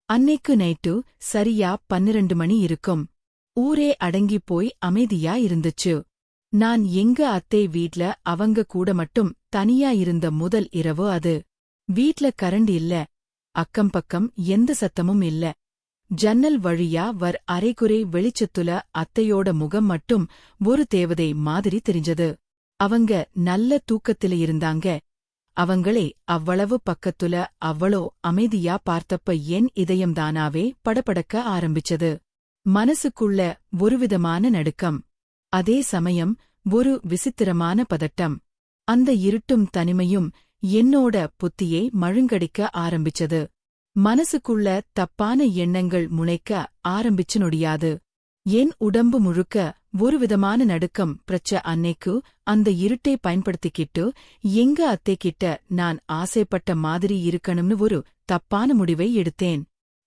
அன்னைக்கு நைட்டு சரியா 12 மணி இருக்கும். ஊரே அடங்கிப் போய் அமைதியா இருந்துச்சு. நான் எங்க அத்தை வீட்ல அவங்க கூட மட்டும் தனியா இருந்த முதல் இரவு அது. வீட்ல கரண்ட் இல்ல. அக்கம் பக்கம் எந்த சத்தமும் இல்ல. ஜன்னல் வழியா அரைகுறை வெளிச்சத்துல அத்தையோட முகம் மட்டும் ஒரு தேவதை மாதிரி தெரிஞ்சது. அவங்க நல்ல தூக்கத்தில இருந்தாங்க. அவங்களே அவ்வளவு பக்கத்துல அவ்வளோ அமைதியா பார்த்தப்ப என் இதயம்தானாவே படபடக்க ஆரம்பிச்சது. மனசுக்குள்ள ஒருவிதமான நடுக்கம். அதே சமயம் ஒரு விசித்திரமான பதட்டம். அந்த இருட்டும் தனிமையும் என்னோட புத்தியை மழுங்கடிக்க ஆரம்பிச்சது. மனசுக்குள்ள தப்பான எண்ணங்கள் முளைக்க ஆரம்பிச்சு நொடியாது. என் உடம்பு முழுக்க ஒருவிதமான நடுக்கம் அன்னைக்கு அந்த இருட்டை பயன்படுத்திக்கிட்டு எங்க அத்தைக்கிட்ட நான் ஆசைப்பட்ட மாதிரி இருக்கணும்னு ஒரு தப்பான முடிவை எடுத்தேன்.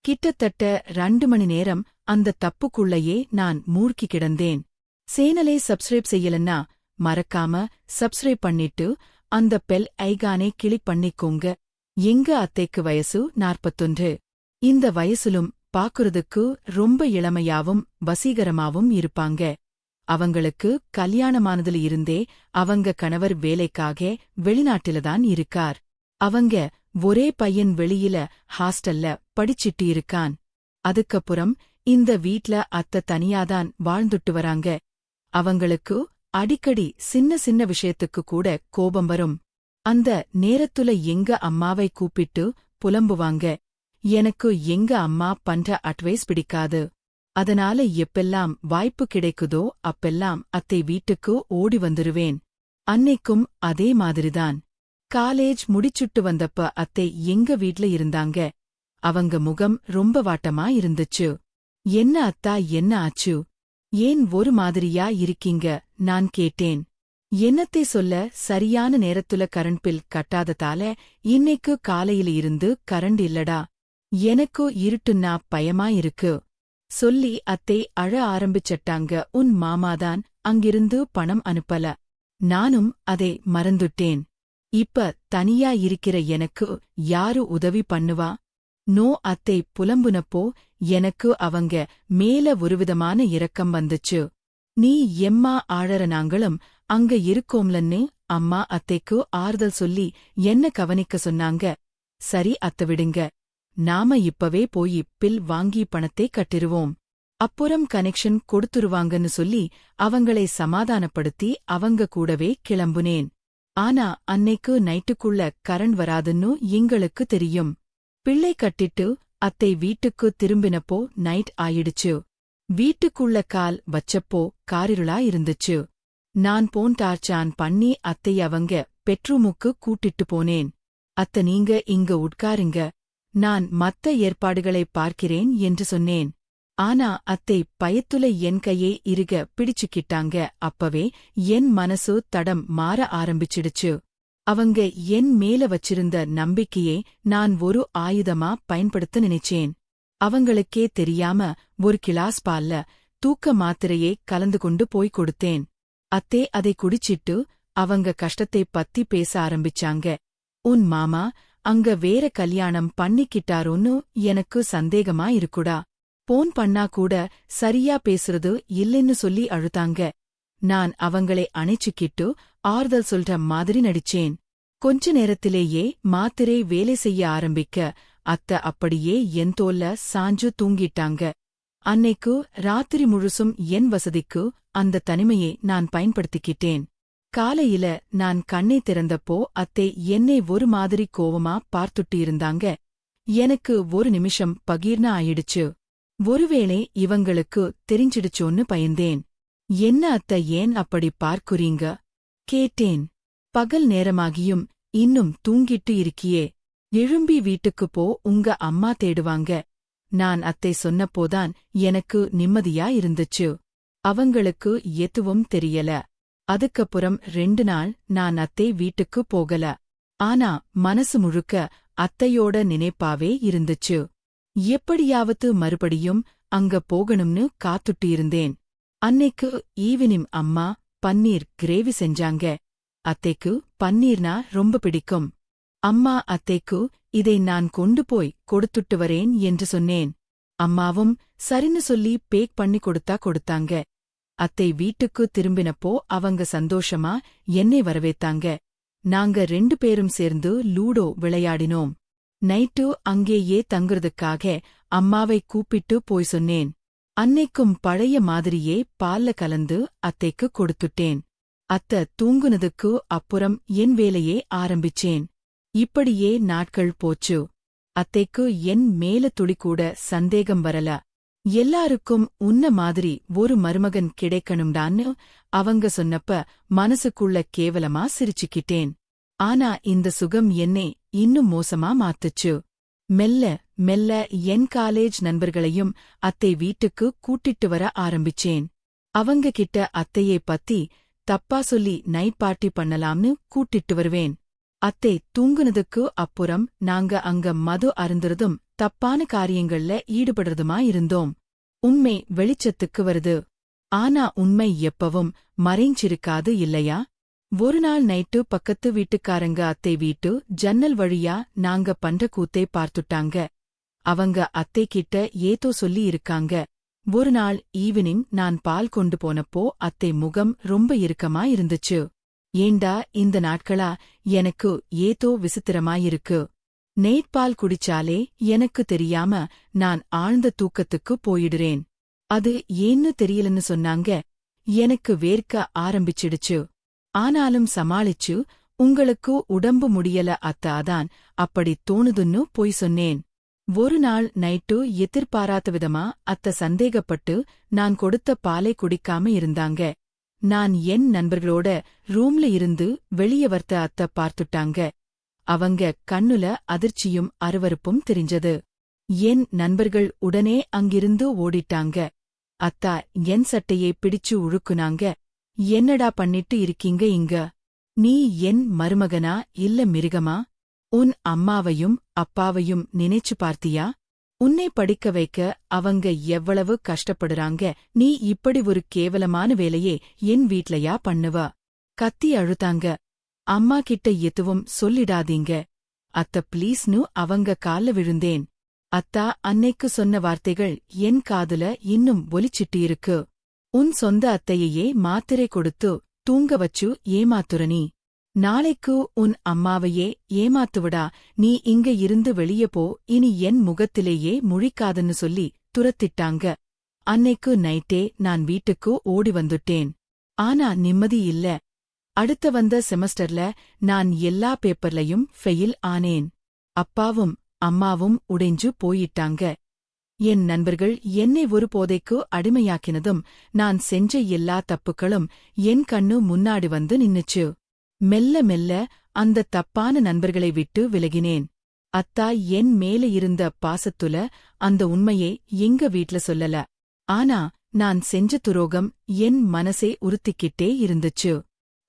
கிட்டத்தட்ட 2 மணி நேரம் அந்த தப்புக்குள்ளேயே நான் மூழ்கி கிடந்தேன். சேனலை சப்ஸ்கிரைப் செய்யலன்னா மறக்காம சப்ஸ்கிரைப் பண்ணிட்டு அந்த பெல் ஐகானை கிளிக் பண்ணிக்கோங்க. எங்க அத்தைக்கு வயசு 41. இந்த வயசுலும் பாக்குறதுக்கு ரொம்ப இளமையாவும் வசீகரமாவும் இருப்பாங்க. அவங்களுக்கு கல்யாணமானதுல இருந்தே அவங்க கணவர் வேலைக்காக வெளிநாட்டில்தான் இருக்கார். அவங்க ஒரே பையன் வெளியில ஹாஸ்டல்ல படிச்சிட்டு இருக்கான். அதுக்கப்புறம் இந்த வீட்ல அத்தை தனியாதான் வாழ்ந்துட்டு வராங்க. அவங்களுக்கு அடிக்கடி சின்ன சின்ன விஷயத்துக்கு கூட கோபம் வரும். அந்த நேரத்துல எங்க அம்மாவை கூப்பிட்டு புலம்புவாங்க. எனக்கு எங்க அம்மா பண்ற அட்வைஸ் பிடிக்காது. அதனால எப்பெல்லாம் வாய்ப்பு கிடைக்குதோ அப்பெல்லாம் அத்தை வீட்டுக்கு ஓடி வந்துருவேன். அன்னைக்கும் அதே மாதிரிதான். காலேஜ் முடிச்சுட்டு வந்தப்ப அத்தை எங்க வீட்ல இருந்தாங்க. அவங்க முகம் ரொம்ப வாட்டமா இருந்துச்சு. என்ன அத்தா, என்ன ஆச்சு? ஏன் ஒரு மாதிரியா இருக்கீங்க? நான் கேட்டேன். என்னத்தை சொல்ல, சரியான நேரத்துல கரண்ட் பில் கட்டாததால இன்னைக்கு காலையில இருந்து கரண்ட் இல்லடா. எனக்கு இருட்டுன்னா பயமா இருக்கு சொல்லி அத்தை அழ ஆரம்பிச்சட்டாங்க. உன் மாமாதான் அங்கிருந்து பணம் அனுப்பல. நானும் அதை மறந்துட்டேன். இப்ப தனியா இருக்கிற எனக்கு யாரு உதவி பண்ணுவா? நோ அத்தை புலம்புனப்போ எனக்கு அவங்க மேல ஒருவிதமான இரக்கம் வந்துச்சு. நீ எம்மா ஆழற, நாங்களும் அங்க இருக்கோம்லன்னு அம்மா அத்தைக்கு ஆறுதல் சொல்லி என்ன கவனிக்க சொன்னாங்க. சரி அத்த, விடுங்க. நாம இப்பவே போய் பில் வாங்கி பணத்தை கட்டிருவோம். அப்புறம் கனெக்ஷன் கொடுத்துருவாங்கன்னு சொல்லி அவங்களை சமாதானப்படுத்தி அவங்க கூடவே கிளம்புனேன். ஆனா அன்னைக்கு நைட்டுக்குள்ள கரண்ட் வராதுன்னு எங்களுக்கு தெரியும். பிள்ளை கட்டிட்டு அத்தை வீட்டுக்கு திரும்பினப்போ நைட் ஆயிடுச்சு. வீட்டுக்குள்ள கால் வச்சப்போ காரிருளா இருந்துச்சு. நான் போன் டார்ச் ஆன் பண்ணி அத்தை அவங்க பெட்ரூமுக்கு கூட்டிட்டு போனேன். அத்த, நீங்க இங்க உட்காருங்க, நான் மத்த ஏற்பாடுகளை பார்க்கிறேன் என்று சொன்னேன். ஆனா அத்தை பயத்துல என் கையை இறுக பிடிச்சுக்கிட்டாங்க. அப்பவே என் மனசு தடம் மாற ஆரம்பிச்சிடுச்சு. அவங்க என் மேல வச்சிருந்த நம்பிக்கையை நான் ஒரு ஆயுதமா பயன்படுத்த நினைச்சேன். அவங்களுக்கே தெரியாம ஒரு கிளாஸ் பால்ல தூக்க மாத்திரையை கலந்து கொண்டு போய் கொடுத்தேன். அத்தே அதை குடிச்சிட்டு அவங்க கஷ்டத்தை பத்தி பேச ஆரம்பிச்சாங்க. உன் மாமா அங்க வேற கல்யாணம் பண்ணிக்கிட்டாரோன்னு எனக்கு சந்தேகமா இருக்குடா. போன் பண்ணா கூட சரியா பேசுறது இல்லைன்னு சொல்லி அழுதாங்க. நான் அவங்களை அணைச்சுக்கிட்டு ஆறுதல் சொல்ற மாதிரி நடிச்சேன். கொஞ்ச நேரத்திலேயே மாத்திரை வேலை செய்ய ஆரம்பிக்க அத்த அப்படியே என் தோல்ல சாஞ்சு தூங்கிட்டாங்க. அன்னைக்கு ராத்திரி முழுசும் என் வசதிக்கு அந்த தனிமையை நான் பயன்படுத்திக்கிட்டேன். காலையில நான் கண்ணை திறந்தப்போ அத்தை என்னை ஒரு மாதிரி கோவமா பார்த்துட்டு இருந்தாங்க. எனக்கு ஒரு நிமிஷம் பகீர்னு ஆயிடுச்சு. ஒருவேளை இவங்களுக்கு தெரிஞ்சிடுச்சோன்னு பயந்தேன். என்ன அத்த, ஏன் அப்படி பார்க்குறீங்க? கேட்டேன். பகல் நேரமாகியும் இன்னும் தூங்கிட்டு இருக்கியே, எழும்பி வீட்டுக்கு போ, உங்க அம்மா தேடுவாங்க. நான் அத்தை சொன்னப்போதான் எனக்கு நிம்மதியா இருந்துச்சு. அவங்களுக்கு எதுவும் தெரியல. அதுக்கப்புறம் 2 நாள் நான் அத்தை வீட்டுக்கு போகல. ஆனா மனசு முழுக்க அத்தையோட நினைப்பாவே இருந்துச்சு. எப்படியாவது மறுபடியும் அங்க போகணும்னு காத்துட்டு இருந்தேன். அன்னைக்கு ஈவினிங் அம்மா பன்னீர் கிரேவி செஞ்சாங்க. அத்தைக்கு பன்னீர்னா ரொம்ப பிடிக்கும். அம்மா அத்தைக்கு இதை நான் கொண்டு போய் கொடுத்துட்டு வரேன் என்று சொன்னேன். அம்மாவும் சரின்னு சொல்லி பேக் பண்ணி கொடுத்தாங்க. அத்தை வீட்டுக்கு திரும்பினப்போ அவங்க சந்தோஷமா என்னை வரவேத்தாங்க. நாங்க 2 பேரும் சேர்ந்து லூடோ விளையாடினோம். நைட்டு அங்கேயே தங்குறதுக்காக அம்மாவை கூப்பிட்டு போய் சொன்னேன். அன்னைக்கும் பழைய மாதிரியே பால்ல கலந்து அத்தைக்கு கொடுத்துட்டேன். அத்தை தூங்குனதுக்கு அப்புறம் என் வேலையே ஆரம்பிச்சேன். இப்படியே நாட்கள் போச்சு. அத்தைக்கு என் மேல துளிக்கூட சந்தேகம் வரல. எல்லாருக்கும் உன்ன மாதிரி ஒரு மருமகன் கிடைக்கணும்டான்னு அவங்க சொன்னப்ப மனசுக்குள்ள கேவலமா சிரிச்சுக்கிட்டேன். ஆனா இந்த சுகம் என்னை இன்னும் மோசமா மாத்துச்சு. மெல்ல மெல்ல என் காலேஜ் நண்பர்களையும் அத்தை வீட்டுக்கு கூட்டிட்டு வர ஆரம்பிச்சேன். அவங்க கிட்ட அத்தையை பத்தி தப்பா சொல்லி நைட் பார்ட்டி பண்ணலாம்னு கூட்டிட்டு வருவேன். அத்தை தூங்குனதுக்கு அப்புறம் நாங்க அங்க மது அருந்துறதும் தப்பான காரியங்கள்ல ஈடுபடுறதுமா இருந்தோம். உண்மை வெளிச்சத்துக்கு வருது. ஆனா உண்மை எப்பவும் மறைஞ்சிருக்காது இல்லையா? ஒரு நாள் நைட்டு பக்கத்து வீட்டுக்காரங்க அத்தை வீட்டு ஜன்னல் வழியா நாங்க பண்ற கூத்தை பார்த்துட்டாங்க. அவங்க அத்தை கிட்ட ஏதோ சொல்லி இருக்காங்க. ஒரு நாள் ஈவினிங் நான் பால் கொண்டு போனப்போ அத்தை முகம் ரொம்ப இறுக்கமா இருந்துச்சு. ஏண்டா இந்த நாட்களா எனக்கு ஏதோ விசித்திரமாயிருக்கு. நெய்ட்பால் குடிச்சாலே எனக்கு தெரியாம நான் ஆழ்ந்த தூக்கத்துக்கு போயிடுறேன். அது ஏன்னு தெரியலன்னு சொன்னாங்க. எனக்கு வேர்க்க ஆரம்பிச்சிடுச்சு. ஆனாலும் சமாளிச்சு உங்களுக்கு உடம்பு முடியல அதான் அப்படி தோணுதுன்னு போய் சொன்னேன். ஒரு நாள் நைட்டு எதிர்பாராத விதமா அத்த சந்தேகப்பட்டு நான் கொடுத்த பாலை குடிக்காம இருந்தாங்க. நான் என் நண்பர்களோட ரூம்ல இருந்து வெளிய வர்த்த அத்த பார்த்துட்டாங்க. அவங்க கண்ணுல அதிர்ச்சியும் அருவருப்பும் தெரிஞ்சது. என் நண்பர்கள் உடனே அங்கிருந்து ஓடிட்டாங்க. அத்தா என் சட்டையை பிடிச்சு உழுக்குனாங்க. என்னடா பண்ணிட்டு இருக்கீங்க இங்க? நீ என் மருமகனா இல்ல மிருகமா? உன் அம்மாவையும் அப்பாவையும் நினைச்சு பார்த்தியா? உன்னை படிக்க வைக்க அவங்க எவ்வளவு கஷ்டப்படுறாங்க. நீ இப்படி ஒரு கேவலமான வேலையே என் வீட்லயா பண்ணுவ? கத்தி அழுதாங்க. அம்மா கிட்ட எதுவும் சொல்லிடாதீங்க அத்த ப்ளீஸ்னு அவங்க கால்ல விழுந்தேன். அத்தா அன்னைக்கு சொன்ன வார்த்தைகள் என் காதுல இன்னும் ஒலிச்சிட்டு இருக்கு. உன் சொந்த அத்தையையே மாத்திரை கொடுத்து தூங்க வச்சு ஏமாத்துற நீ. நாளைக்கு உன் அம்மாவையே ஏமாத்துவிடா. நீ இங்க இருந்து வெளிய போ. இனி என் முகத்திலேயே முழிக்காதன்னு சொல்லி துரத்திட்டாங்க. அன்னைக்கு நைட்டே நான் வீட்டுக்கு ஓடி வந்துட்டேன். ஆனா நிம்மதி இல்ல. அடுத்த வந்த செமஸ்டர்ல நான் எல்லா பேப்பர்லயும் ஃபெயில் ஆனேன். அப்பாவும் அம்மாவும் உடைஞ்சு போயிட்டாங்க. என் நண்பர்கள் என்னை ஒரு போதைக்கு அடிமையாக்கினதும் நான் செஞ்ச எல்லா தப்புக்களும் என் கண்ணு முன்னாடி வந்து நின்னுச்சு. மெல்ல மெல்ல அந்த தப்பான நண்பர்களை விட்டு விலகினேன். அத்தா என் மேல இருந்த பாசத்துல அந்த உண்மையை எங்க வீட்ல சொல்லல. ஆனா நான் செஞ்ச துரோகம் என் மனசே உறுத்திக்கிட்டே இருந்துச்சு.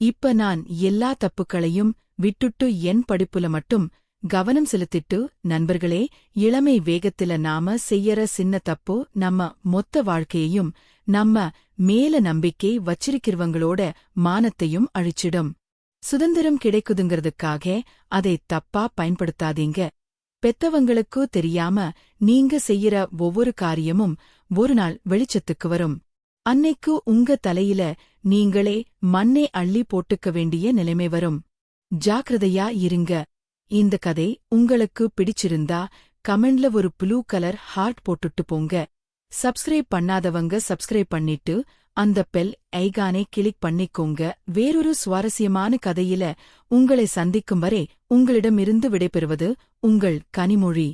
இப்ப நான் எல்லா தப்புக்களையும் விட்டுட்டு என் படிப்புல மட்டும் கவனம் செலுத்திட்டு நண்பர்களே, இளமை வேகத்தில நாம செய்யற சின்ன தப்பு நம்ம மொத்த வாழ்க்கையையும் நம்ம மேல நம்பிக்கை வச்சிருக்கிறவங்களோட மானத்தையும் அழிச்சிடும். சுதந்திரம் கிடைக்குதுங்கிறதுக்காக அதை தப்பா பயன்படுத்தாதீங்க. பெத்தவங்களுக்கு தெரியாம நீங்க செய்யற ஒவ்வொரு காரியமும் ஒரு நாள் வெளிச்சத்துக்கு வரும். அன்னைக்கு உங்க தலையில நீங்களே மண்ணை அள்ளி போட்டுக்க வேண்டிய நிலைமை வரும். ஜாக்கிரதையா இருங்க. இந்த கதை உங்களுக்கு பிடிச்சிருந்தா கமெண்ட்ல ஒரு ப்ளூ கலர் ஹார்ட் போட்டுட்டு போங்க. சப்ஸ்கிரைப் பண்ணாதவங்க சப்ஸ்கிரைப் பண்ணிட்டு அந்த பெல் ஐகானை கிளிக் பண்ணிக்கோங்க. வேறொரு சுவாரஸ்யமான கதையில உங்களை சந்திக்கும் வரை உங்களிடமிருந்து விடைபெறுவது உங்கள் கனிமொழி.